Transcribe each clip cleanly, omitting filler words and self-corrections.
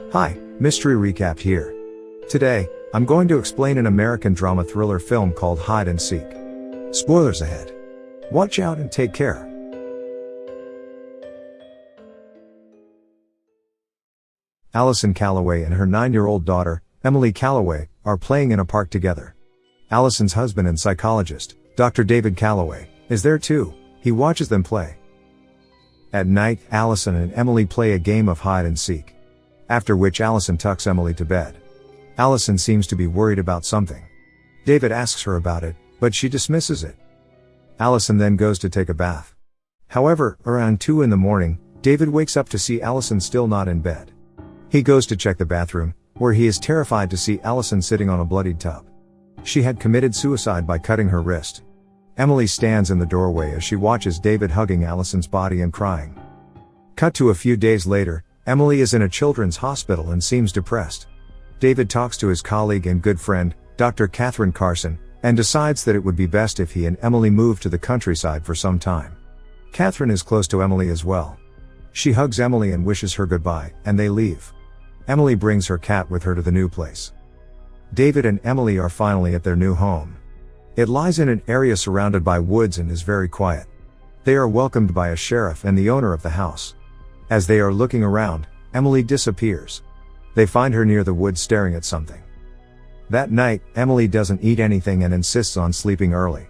Hi, Mystery Recap here. Today, I'm going to explain an American drama thriller film called Hide and Seek. Spoilers ahead. Watch out and take care. Allison Callaway and her 9-year-old daughter, Emily Callaway, are playing in a park together. Allison's husband and psychologist, Dr. David Callaway, is there too. He watches them play. At night, Allison and Emily play a game of hide and seek. After which Allison tucks Emily to bed. Allison seems to be worried about something. David asks her about it, but she dismisses it. Allison then goes to take a bath. However, around 2 in the morning, David wakes up to see Allison still not in bed. He goes to check the bathroom, where he is terrified to see Allison sitting on a bloodied tub. She had committed suicide by cutting her wrist. Emily stands in the doorway as she watches David hugging Allison's body and crying. Cut to a few days later, Emily is in a children's hospital and seems depressed. David talks to his colleague and good friend, Dr. Catherine Carson, and decides that it would be best if he and Emily moved to the countryside for some time. Catherine is close to Emily as well. She hugs Emily and wishes her goodbye, and they leave. Emily brings her cat with her to the new place. David and Emily are finally at their new home. It lies in an area surrounded by woods and is very quiet. They are welcomed by a sheriff and the owner of the house. As they are looking around, Emily disappears. They find her near the woods staring at something. That night, Emily doesn't eat anything and insists on sleeping early.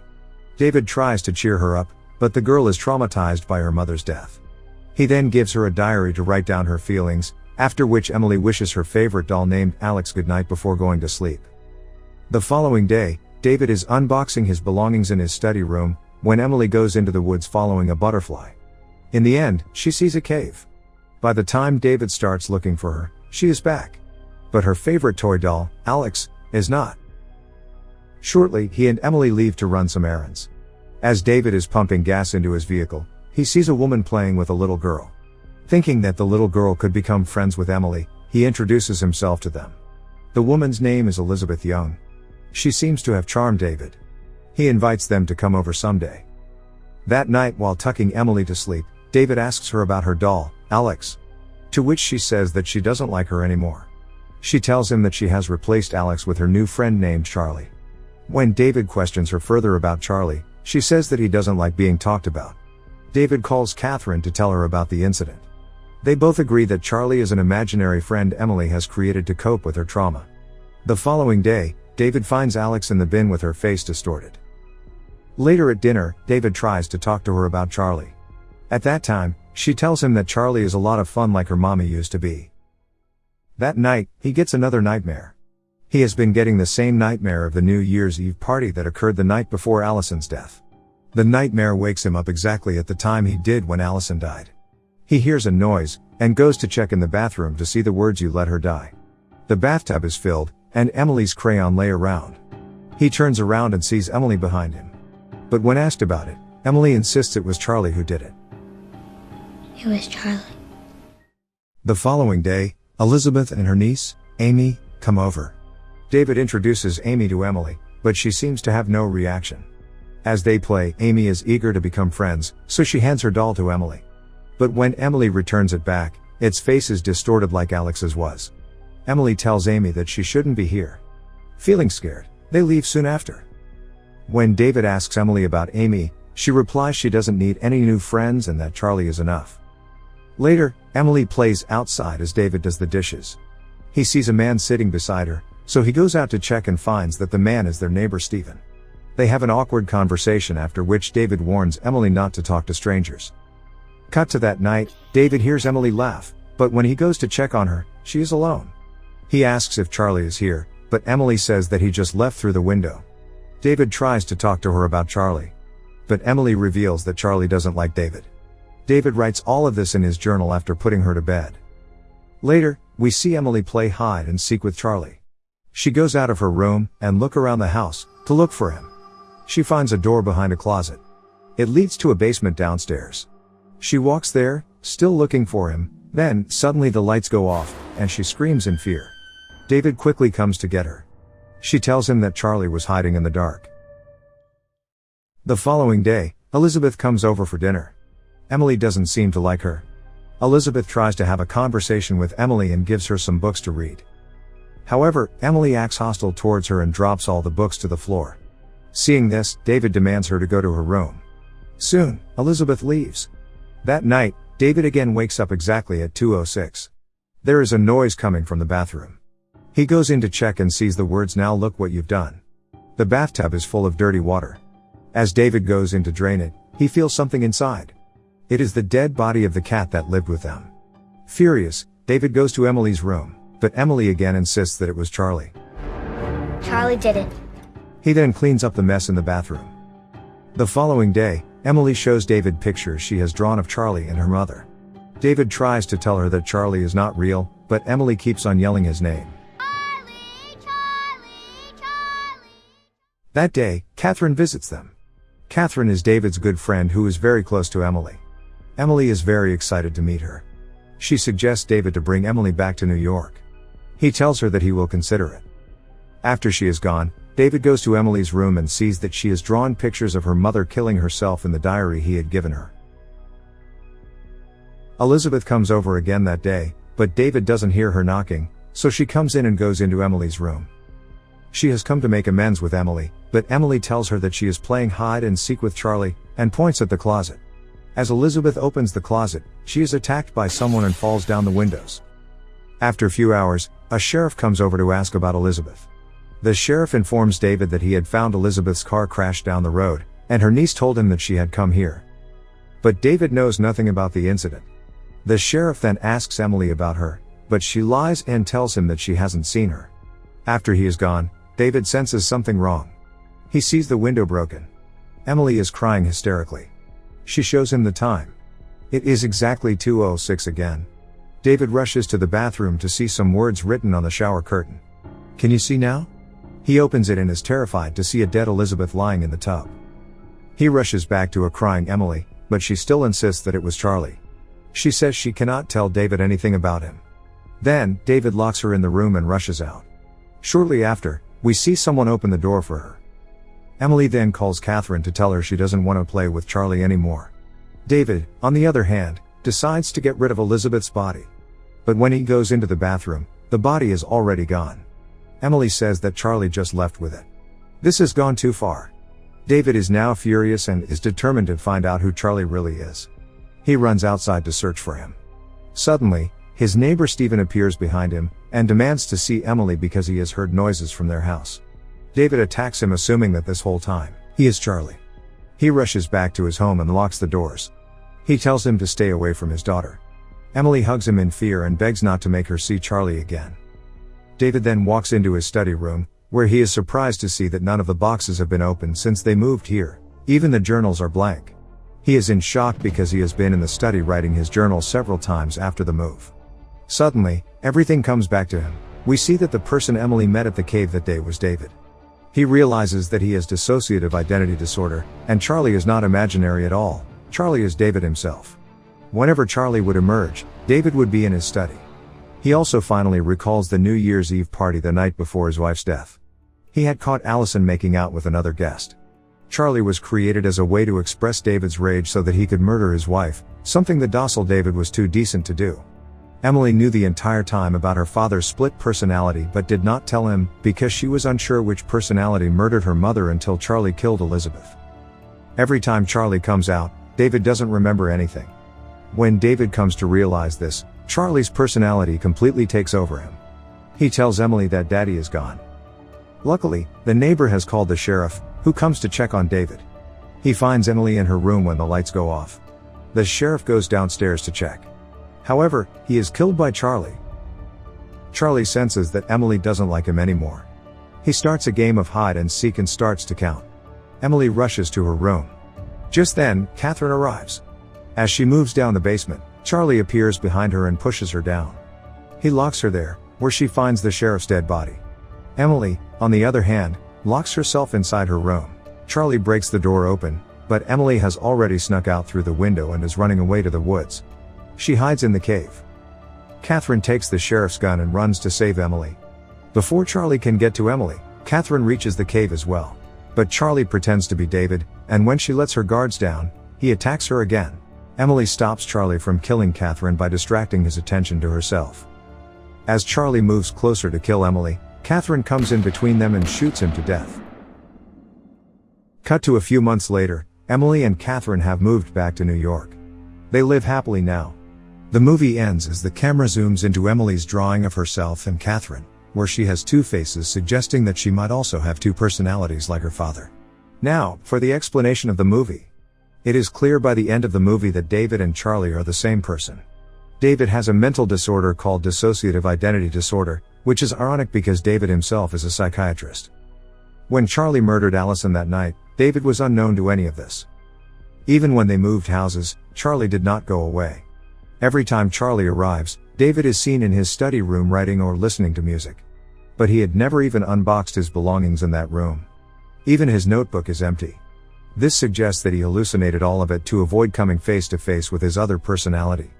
David tries to cheer her up, but the girl is traumatized by her mother's death. He then gives her a diary to write down her feelings, after which Emily wishes her favorite doll named Alex goodnight before going to sleep. The following day, David is unboxing his belongings in his study room, when Emily goes into the woods following a butterfly. In the end, she sees a cave. By the time David starts looking for her, she is back. But her favorite toy doll, Alex, is not. Shortly, he and Emily leave to run some errands. As David is pumping gas into his vehicle, he sees a woman playing with a little girl. Thinking that the little girl could become friends with Emily, he introduces himself to them. The woman's name is Elizabeth Young. She seems to have charmed David. He invites them to come over someday. That night, while tucking Emily to sleep, David asks her about her doll, Alex. To which she says that she doesn't like her anymore. She tells him that she has replaced Alex with her new friend named Charlie. When David questions her further about Charlie, she says that he doesn't like being talked about. David calls Catherine to tell her about the incident. They both agree that Charlie is an imaginary friend Emily has created to cope with her trauma. The following day, David finds Alex in the bin with her face distorted. Later at dinner, David tries to talk to her about Charlie. At that time, she tells him that Charlie is a lot of fun like her mommy used to be. That night, he gets another nightmare. He has been getting the same nightmare of the New Year's Eve party that occurred the night before Allison's death. The nightmare wakes him up exactly at the time he did when Allison died. He hears a noise, and goes to check in the bathroom to see the words "You let her die." The bathtub is filled, and Emily's crayon lay around. He turns around and sees Emily behind him. But when asked about it, Emily insists it was Charlie who did it. It was Charlie. The following day, Elizabeth and her niece, Amy, come over. David introduces Amy to Emily, but she seems to have no reaction. As they play, Amy is eager to become friends, so she hands her doll to Emily. But when Emily returns it back, its face is distorted like Alex's was. Emily tells Amy that she shouldn't be here. Feeling scared, they leave soon after. When David asks Emily about Amy, she replies she doesn't need any new friends and that Charlie is enough. Later, Emily plays outside as David does the dishes. He sees a man sitting beside her, so he goes out to check and finds that the man is their neighbor Stephen. They have an awkward conversation after which David warns Emily not to talk to strangers. Cut to that night, David hears Emily laugh, but when he goes to check on her, she is alone. He asks if Charlie is here, but Emily says that he just left through the window. David tries to talk to her about Charlie. But Emily reveals that Charlie doesn't like David. David writes all of this in his journal after putting her to bed. Later, we see Emily play hide and seek with Charlie. She goes out of her room and look around the house to look for him. She finds a door behind a closet. It leads to a basement downstairs. She walks there, still looking for him, then, suddenly the lights go off, and she screams in fear. David quickly comes to get her. She tells him that Charlie was hiding in the dark. The following day, Elizabeth comes over for dinner. Emily doesn't seem to like her. Elizabeth tries to have a conversation with Emily and gives her some books to read. However, Emily acts hostile towards her and drops all the books to the floor. Seeing this, David demands her to go to her room. Soon, Elizabeth leaves. That night, David again wakes up exactly at 2:06. There is a noise coming from the bathroom. He goes in to check and sees the words, "Now look what you've done." The bathtub is full of dirty water. As David goes in to drain it, he feels something inside. It is the dead body of the cat that lived with them. Furious, David goes to Emily's room, but Emily again insists that it was Charlie. Charlie did it. He then cleans up the mess in the bathroom. The following day, Emily shows David pictures she has drawn of Charlie and her mother. David tries to tell her that Charlie is not real, but Emily keeps on yelling his name. That day, Catherine visits them. Catherine is David's good friend who is very close to Emily. Emily is very excited to meet her. She suggests David to bring Emily back to New York. He tells her that he will consider it. After she is gone, David goes to Emily's room and sees that she has drawn pictures of her mother killing herself in the diary he had given her. Elizabeth comes over again that day, but David doesn't hear her knocking, so she comes in and goes into Emily's room. She has come to make amends with Emily, but Emily tells her that she is playing hide and seek with Charlie, and points at the closet. As Elizabeth opens the closet, she is attacked by someone and falls down the windows. After a few hours, a sheriff comes over to ask about Elizabeth. The sheriff informs David that he had found Elizabeth's car crashed down the road, and her niece told him that she had come here. But David knows nothing about the incident. The sheriff then asks Emily about her, but she lies and tells him that she hasn't seen her. After he is gone, David senses something wrong. He sees the window broken. Emily is crying hysterically. She shows him the time. It is exactly 2:06 again. David rushes to the bathroom to see some words written on the shower curtain. "Can you see now?" He opens it and is terrified to see a dead Elizabeth lying in the tub. He rushes back to a crying Emily, but she still insists that it was Charlie. She says she cannot tell David anything about him. Then, David locks her in the room and rushes out. Shortly after, we see someone open the door for her. Emily then calls Catherine to tell her she doesn't want to play with Charlie anymore. David, on the other hand, decides to get rid of Elizabeth's body. But when he goes into the bathroom, the body is already gone. Emily says that Charlie just left with it. This has gone too far. David is now furious and is determined to find out who Charlie really is. He runs outside to search for him. Suddenly, his neighbor Stephen appears behind him, and demands to see Emily because he has heard noises from their house. David attacks him, assuming that this whole time, he is Charlie. He rushes back to his home and locks the doors. He tells him to stay away from his daughter. Emily hugs him in fear and begs not to make her see Charlie again. David then walks into his study room, where he is surprised to see that none of the boxes have been opened since they moved here. Even the journals are blank. He is in shock because he has been in the study writing his journal several times after the move. Suddenly, everything comes back to him. We see that the person Emily met at the cave that day was David. He realizes that he has dissociative identity disorder, and Charlie is not imaginary at all. Charlie is David himself. Whenever Charlie would emerge, David would be in his study. He also finally recalls the New Year's Eve party the night before his wife's death. He had caught Allison making out with another guest. Charlie was created as a way to express David's rage so that he could murder his wife, something the docile David was too decent to do. Emily knew the entire time about her father's split personality but did not tell him, because she was unsure which personality murdered her mother until Charlie killed Elizabeth. Every time Charlie comes out, David doesn't remember anything. When David comes to realize this, Charlie's personality completely takes over him. He tells Emily that Daddy is gone. Luckily, the neighbor has called the sheriff, who comes to check on David. He finds Emily in her room when the lights go off. The sheriff goes downstairs to check. However, he is killed by Charlie. Charlie senses that Emily doesn't like him anymore. He starts a game of hide and seek and starts to count. Emily rushes to her room. Just then, Catherine arrives. As she moves down the basement, Charlie appears behind her and pushes her down. He locks her there, where she finds the sheriff's dead body. Emily, on the other hand, locks herself inside her room. Charlie breaks the door open, but Emily has already snuck out through the window and is running away to the woods. She hides in the cave. Catherine takes the sheriff's gun and runs to save Emily. Before Charlie can get to Emily, Catherine reaches the cave as well. But Charlie pretends to be David, and when she lets her guards down, he attacks her again. Emily stops Charlie from killing Catherine by distracting his attention to herself. As Charlie moves closer to kill Emily, Catherine comes in between them and shoots him to death. Cut to a few months later, Emily and Catherine have moved back to New York. They live happily now. The movie ends as the camera zooms into Emily's drawing of herself and Catherine, where she has two faces, suggesting that she might also have two personalities like her father. Now, for the explanation of the movie. It is clear by the end of the movie that David and Charlie are the same person. David has a mental disorder called dissociative identity disorder, which is ironic because David himself is a psychiatrist. When Charlie murdered Allison that night, David was unknown to any of this. Even when they moved houses, Charlie did not go away. Every time Charlie arrives, David is seen in his study room writing or listening to music. But he had never even unboxed his belongings in that room. Even his notebook is empty. This suggests that he hallucinated all of it to avoid coming face to face with his other personality.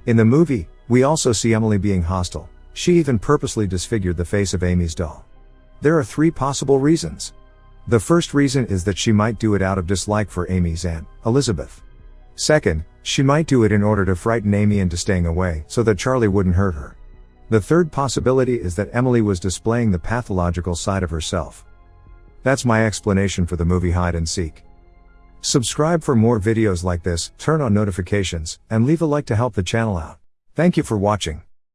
In the movie, we also see Emily being hostile. She even purposely disfigured the face of Amy's doll. There are three possible reasons. The first reason is that she might do it out of dislike for Amy's aunt, Elizabeth. Second, she might do it in order to frighten Amy into staying away, so that Charlie wouldn't hurt her. The third possibility is that Emily was displaying the pathological side of herself. That's my explanation for the movie Hide and Seek. Subscribe for more videos like this, turn on notifications, and leave a like to help the channel out. Thank you for watching.